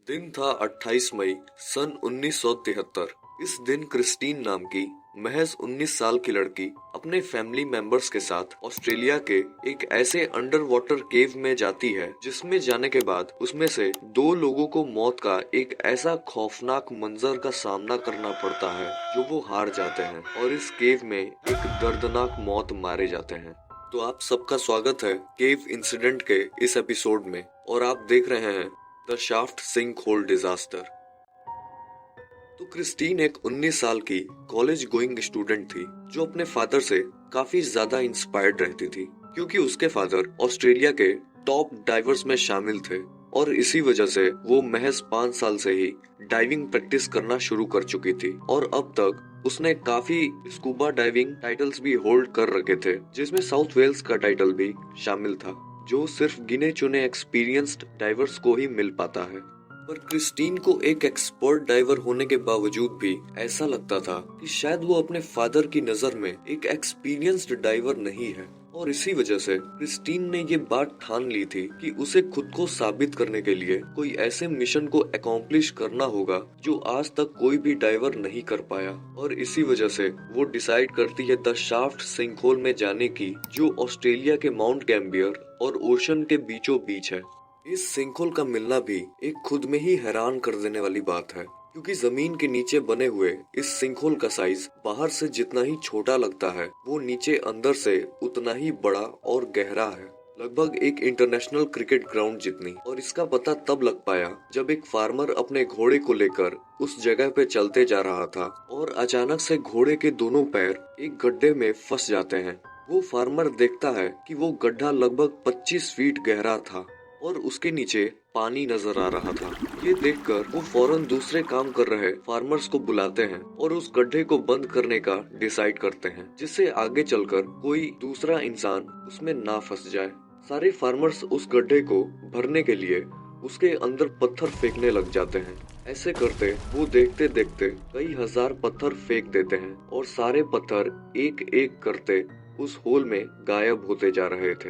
दिन था 28 मई सन 1973। इस दिन क्रिस्टीन नाम की महज 19 साल की लड़की अपने फैमिली मेंबर्स के साथ ऑस्ट्रेलिया के एक ऐसे अंडर वाटर केव में जाती है जिसमें जाने के बाद उसमें से 2 लोगों को मौत का एक ऐसा खौफनाक मंजर का सामना करना पड़ता है जो वो हार जाते हैं और इस केव में एक दर्दनाक मौत मारे जाते हैं। तो आप सबका स्वागत है केव इंसिडेंट के इस एपिसोड में और आप देख रहे हैं the shaft sinkhole disaster. तो क्रिस्टीन एक 19 साल की कॉलेज गोइंग स्टूडेंट थी जो अपने फादर से काफी ज्यादा इंस्पायर्ड रहती थी क्योंकि उसके फादर ऑस्ट्रेलिया के टॉप डाइवर्स में शामिल थे और इसी वजह से वो महज 5 साल से ही डाइविंग प्रैक्टिस करना शुरू कर चुकी थी और अब तक उसने काफी स्कूबा डाइविंग टाइटल्स भी होल्ड कर रखे थे जिसमें साउथ वेल्स का टाइटल भी शामिल था जो सिर्फ गिने चुने एक्सपीरियंस्ड डाइवर्स को ही मिल पाता है। पर क्रिस्टीन को एक एक्सपर्ट डाइवर होने के बावजूद भी ऐसा लगता था कि शायद वो अपने फादर की नजर में एक एक्सपीरियंस्ड डाइवर नहीं है और इसी वजह से क्रिस्टीन ने ये बात ठान ली थी कि उसे खुद को साबित करने के लिए कोई ऐसे मिशन को अकॉम्प्लिश करना होगा जो आज तक कोई भी डाइवर नहीं कर पाया और इसी वजह से वो डिसाइड करती है द शाफ्ट सिंकहोल में जाने की जो ऑस्ट्रेलिया के माउंट गैम्बियर और ओशन के बीचों बीच है। इस सिंकहोल का मिलना भी एक खुद में ही हैरान कर देने वाली बात है क्योंकि जमीन के नीचे बने हुए इस सिंकहोल का साइज बाहर से जितना ही छोटा लगता है वो नीचे अंदर से उतना ही बड़ा और गहरा है, लगभग एक इंटरनेशनल क्रिकेट ग्राउंड जितनी। और इसका पता तब लग पाया जब एक फार्मर अपने घोड़े को लेकर उस जगह पे चलते जा रहा था और अचानक से घोड़े के दोनों पैर एक गड्ढे में फंस जाते हैं। वो फार्मर देखता है कि वो गड्ढा लगभग 25 फीट गहरा था और उसके नीचे पानी नजर आ रहा था। ये देखकर वो फौरन दूसरे काम कर रहे फार्मर्स को बुलाते हैं और उस गड्ढे को बंद करने का डिसाइड करते हैं जिससे आगे चलकर कोई दूसरा इंसान उसमें ना फंस जाए। सारे फार्मर्स उस गड्ढे को भरने के लिए उसके अंदर पत्थर फेंकने लग जाते हैं। ऐसे करते वो देखते देखते कई हजार पत्थर फेंक देते हैं और सारे पत्थर एक एक करते उस होल में गायब होते जा रहे थे।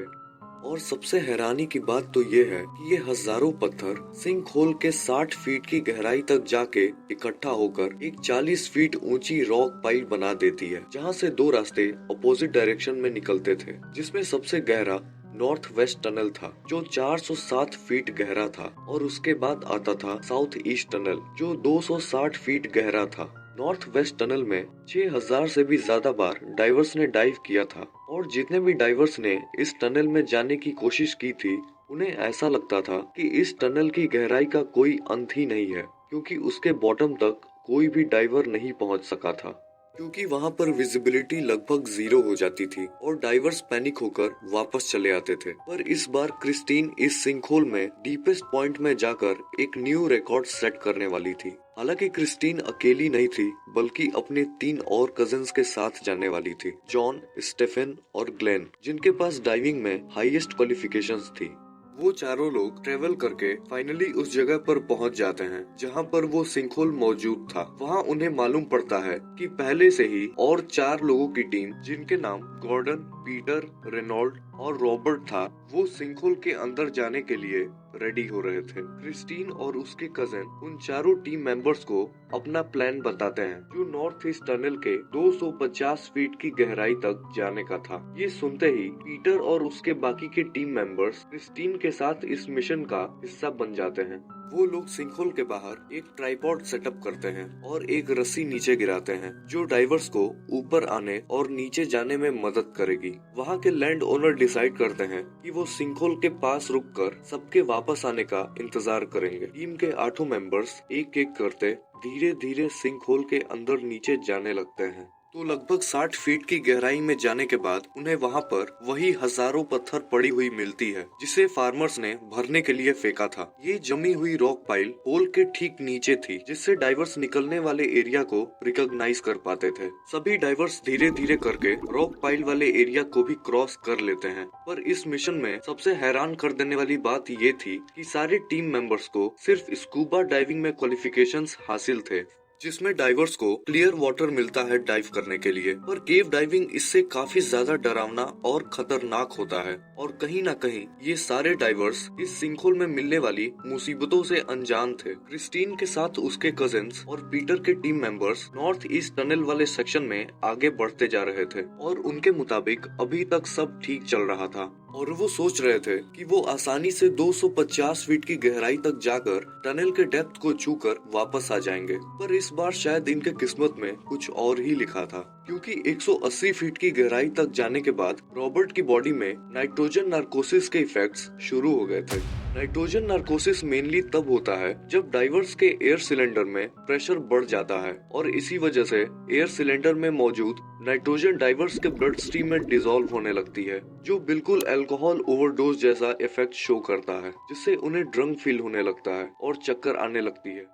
और सबसे हैरानी की बात तो ये है कि ये हजारों पत्थर सिंक होल के 60 फीट की गहराई तक जाके इकट्ठा होकर एक 40 फीट ऊंची रॉक पाइल बना देती है जहाँ से 2 रास्ते अपोजिट डायरेक्शन में निकलते थे जिसमें सबसे गहरा नॉर्थ वेस्ट टनल था जो 407 फीट गहरा था और उसके बाद आता था साउथ ईस्ट टनल जो 260 फीट गहरा था। नॉर्थ वेस्ट टनल में 6000 से भी ज्यादा बार डाइवर्स ने डाइव किया था और जितने भी डाइवर्स ने इस टनल में जाने की कोशिश की थी उन्हें ऐसा लगता था कि इस टनल की गहराई का कोई अंत ही नहीं है क्योंकि उसके बॉटम तक कोई भी डाइवर नहीं पहुंच सका था क्योंकि वहां पर विजिबिलिटी लगभग 0 हो जाती थी और डाइवर्स पैनिक होकर वापस चले आते थे। पर इस बार क्रिस्टीन इस सिंकहोल में डीपेस्ट पॉइंट में जाकर एक न्यू रिकॉर्ड सेट करने वाली थी। हालांकि क्रिस्टीन अकेली नहीं थी बल्कि अपने 3 और कजिन्स के साथ जाने वाली थी, जॉन, स्टेफन और ग्लेन, जिनके पास डाइविंग में हाईएस्ट क्वालिफिकेशंस थी। वो चारों लोग ट्रेवल करके फाइनली उस जगह पर पहुंच जाते हैं जहां पर वो सिंकहोल मौजूद था। वहां उन्हें मालूम पड़ता है कि पहले से ही और 4 लोगों की टीम जिनके नाम गॉर्डन, पीटर, रेनॉल्ड और रॉबर्ट था वो सिंकहोल के अंदर जाने के लिए रेडी हो रहे थे। क्रिस्टीन और उसके कजिन उन चारों टीम मेंबर्स को अपना प्लान बताते हैं जो नॉर्थ ईस्ट टनल के 250 फीट की गहराई तक जाने का था। ये सुनते ही पीटर और उसके बाकी के टीम मेंबर्स क्रिस्टीन के साथ इस मिशन का हिस्सा बन जाते हैं। वो लोग सिंकहोल के बाहर एक ट्राइपॉड सेटअप करते हैं और एक रस्सी नीचे गिराते हैं जो डाइवर्स को ऊपर आने और नीचे जाने में मदद करेगी। वहाँ के लैंड ओनर डिसाइड करते हैं कि वो सिंकहोल के पास रुककर सबके वापस आने का इंतजार करेंगे। टीम के 8 मेंबर्स एक एक करते धीरे धीरे सिंकहोल के अंदर नीचे जाने लगते हैं। तो लगभग 60 फीट की गहराई में जाने के बाद उन्हें वहां पर वही हजारों पत्थर पड़ी हुई मिलती है जिसे फार्मर्स ने भरने के लिए फेंका था। ये जमी हुई रॉक पाइल होल के ठीक नीचे थी जिससे डाइवर्स निकलने वाले एरिया को रिकॉग्नाइज कर पाते थे। सभी डाइवर्स धीरे धीरे करके रॉक पाइल वाले एरिया को भी क्रॉस कर लेते हैं। पर इस मिशन में सबसे हैरान कर देने वाली बात ये थी कि सारे टीम मेंबर्स को सिर्फ स्कूबा डाइविंग में क्वालिफिकेशंस हासिल थे जिसमें डाइवर्स को क्लियर वाटर मिलता है डाइव करने के लिए। पर केव डाइविंग इससे काफी ज्यादा डरावना और खतरनाक होता है और कहीं ना कहीं ये सारे डाइवर्स इस सिंकहोल में मिलने वाली मुसीबतों से अनजान थे। क्रिस्टीन के साथ उसके कजिन्स और पीटर के team members north east tunnel वाले सेक्शन में आगे बढ़ते जा रहे थे और उनके मुताबिक अभी तक सब ठीक चल रहा था और वो सोच रहे थे कि वो आसानी से 250 फीट की गहराई तक जाकर टनल के डेप्थ को छूकर वापस आ जाएंगे। पर इस बार शायद इनके किस्मत में कुछ और ही लिखा था, क्योंकि 180 फीट की गहराई तक जाने के बाद रॉबर्ट की बॉडी में नाइट्रोजन नार्कोसिस के इफेक्ट्स शुरू हो गए थे। नाइट्रोजन नार्कोसिस मेनली तब होता है जब डाइवर्स के एयर सिलेंडर में प्रेशर बढ़ जाता है और इसी वजह से एयर सिलेंडर में मौजूद नाइट्रोजन डाइवर्स के ब्लड स्ट्रीम में डिसॉल्व होने लगती है, जो बिल्कुल अल्कोहल ओवरडोज जैसा इफेक्ट शो करता है, जिससे उन्हें ड्रंक फील होने लगता है और चक्कर आने लगती है।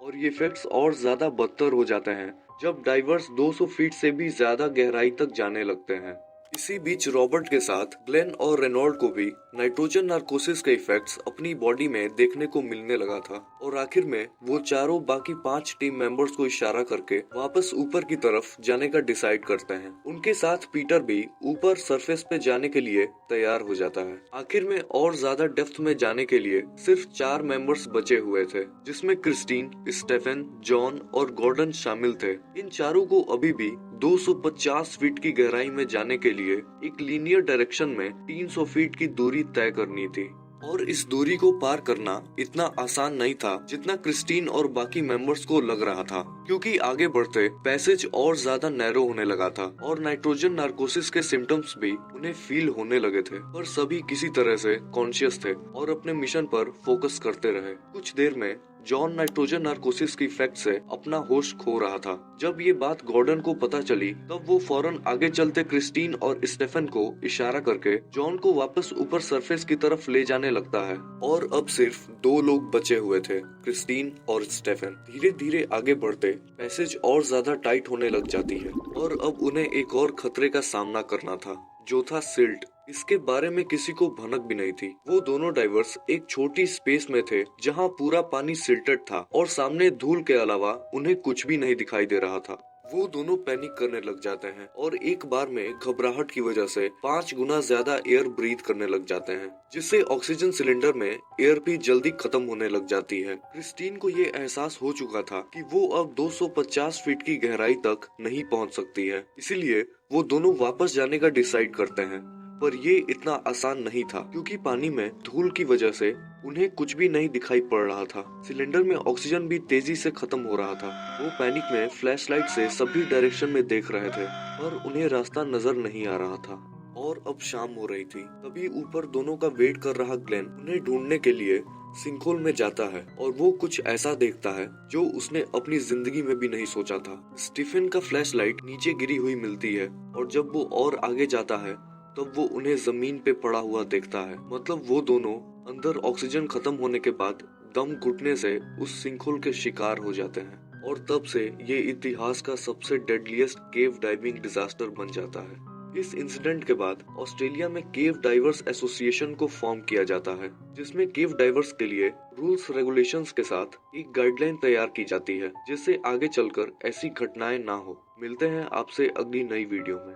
और ये इफेक्ट्स और ज्यादा बदतर हो जाते हैं जब डाइवर्स 200 फीट से भी ज्यादा गहराई तक जाने लगते हैं। इसी बीच रॉबर्ट के साथ ग्लेन और रेनॉल्ड को भी नाइट्रोजन नार्कोसिस के इफेक्ट्स अपनी बॉडी में देखने को मिलने लगा था और आखिर में वो चारों बाकी 5 टीम मेंबर्स को इशारा करके वापस ऊपर की तरफ जाने का डिसाइड करते हैं। उनके साथ पीटर भी ऊपर सरफेस पे जाने के लिए तैयार हो जाता है। आखिर में और ज्यादा डेप्थ में जाने के लिए सिर्फ 4 मेंबर्स बचे हुए थे, जिसमें क्रिस्टीन, स्टेफन, जॉन और गॉर्डन शामिल थे। इन चारों को अभी भी 250 फीट की गहराई में जाने के लिए एक लीनियर डायरेक्शन में 300 फीट की दूरी तय करनी थी और इस दूरी को पार करना इतना आसान नहीं था जितना क्रिस्टीन और बाकी मेंबर्स को लग रहा था, क्योंकि आगे बढ़ते पैसेज और ज्यादा नैरो होने लगा था और नाइट्रोजन नार्कोसिस के सिम्टम्स भी उन्हें फील होने लगे थे। पर सभी किसी तरह से कॉन्शियस थे और अपने मिशन पर फोकस करते रहे। कुछ देर में जॉन नाइट्रोजन नार्कोसिस की इफेक्ट से अपना होश खो रहा था। जब ये बात गॉर्डन को पता चली तब वो फौरन आगे चलते क्रिस्टीन और स्टेफन को इशारा करके जॉन को वापस ऊपर सरफेस की तरफ ले जाने लगता है और अब सिर्फ 2 लोग बचे हुए थे, क्रिस्टीन और स्टेफन। धीरे धीरे आगे बढ़ते पैसेज और ज्यादा टाइट होने लग जाती है और अब उन्हें एक और खतरे का सामना करना था, जो था सिल्ट। इसके बारे में किसी को भनक भी नहीं थी। वो दोनों डाइवर्स एक छोटी स्पेस में थे जहां पूरा पानी सिल्टेड था और सामने धूल के अलावा उन्हें कुछ भी नहीं दिखाई दे रहा था। वो दोनों पैनिक करने लग जाते हैं और एक बार में घबराहट की वजह से 5 गुना ज्यादा एयर ब्रीथ करने लग जाते हैं, जिससे ऑक्सीजन सिलेंडर में एयर भी जल्दी खत्म होने लग जाती है। क्रिस्टीन को ये एहसास हो चुका था कि वो अब 250 फीट की गहराई तक नहीं पहुंच सकती है, इसीलिए वो दोनों वापस जाने का डिसाइड करते हैं। पर ये इतना आसान नहीं था, क्योंकि पानी में धूल की वजह से उन्हें कुछ भी नहीं दिखाई पड़ रहा था। सिलेंडर में ऑक्सीजन भी तेजी से खत्म हो रहा था। वो पैनिक में फ्लैशलाइट से सभी डायरेक्शन में देख रहे थे पर उन्हें रास्ता नजर नहीं आ रहा था और अब शाम हो रही थी। तभी ऊपर दोनों का वेट कर रहा ग्लेन उन्हें ढूंढने के लिए सिंकहोल में जाता है और वो कुछ ऐसा देखता है जो उसने अपनी जिंदगी में भी नहीं सोचा था। स्टीफन का फ्लैशलाइट नीचे गिरी हुई मिलती है और जब वो और आगे जाता है तब वो उन्हें जमीन पे पड़ा हुआ देखता है। मतलब वो दोनों अंदर ऑक्सीजन खत्म होने के बाद दम घुटने से उस सिंकहोल के शिकार हो जाते हैं और तब से ये इतिहास का सबसे डेडलीस्ट केव डाइविंग डिजास्टर बन जाता है। इस इंसिडेंट के बाद ऑस्ट्रेलिया में केव डाइवर्स एसोसिएशन को फॉर्म किया जाता है, जिसमें केव डाइवर्स के लिए रूल्स रेगुलेशंस के साथ एक गाइडलाइन तैयार की जाती है, जिससे आगे चलकर ऐसी घटनाएं ना हो। मिलते हैं आपसे अगली नई वीडियो में।